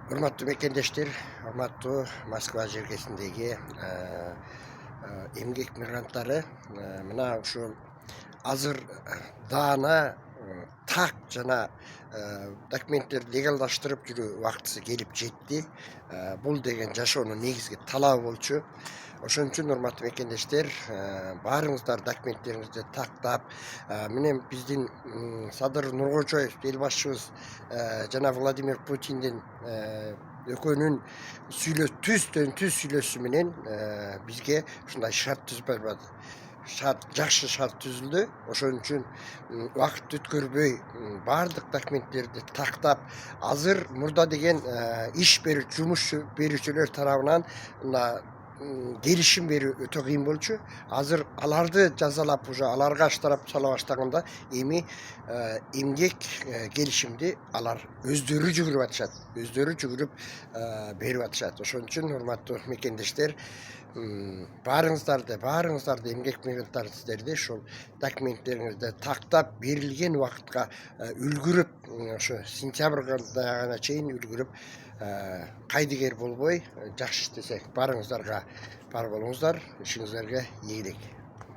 Hurmatlı mekенdeштер, hurmatlı Moskva жергесіндегі emgek migranттары, мына ушул азыр даана так жана документтерди легалдаштырып жүрүү убактысы келип жетти. Бул деген жашоонун негизги талабы болчу. Ошон үчүн урматтуу мекендештер, баарыңыздар документтериңизди тактап, менен биздин Садыр Нуркожоев эл башчыбыз жана Владимир Путиндин экөөнүн түздөн түз сүйлөшүү менен бизге ушундай шарт түзүп берди. Жакшы шарт түзүлдү. Ошон үчүн убакыт өткөрбөй баардык документтерди тактап, азыр мурда деген иш берүүчү, жумуш берүүчүлөр тарабынан келишим берүү өтө кыйын болчу. Азыр аларды жазалап, уже аларга штраф сала баштаганда эми эмгек келишимди алар өздөрү жүгүрүп атышат. Өздөрү жүгүрүп берип атышат. Ошон үчүн урматтуу мекендештер, баарыңыздарды эмгек мигранттар сиздерди ушул документтериңизди тактап, берилген убакытка үлгүрүп, ошо сентябрга чейин үлгүрүп, кайдыгер болбой жакшы иштесек, баарыңыздарга бар болуңуздар, ишиңиздерге ийгилик.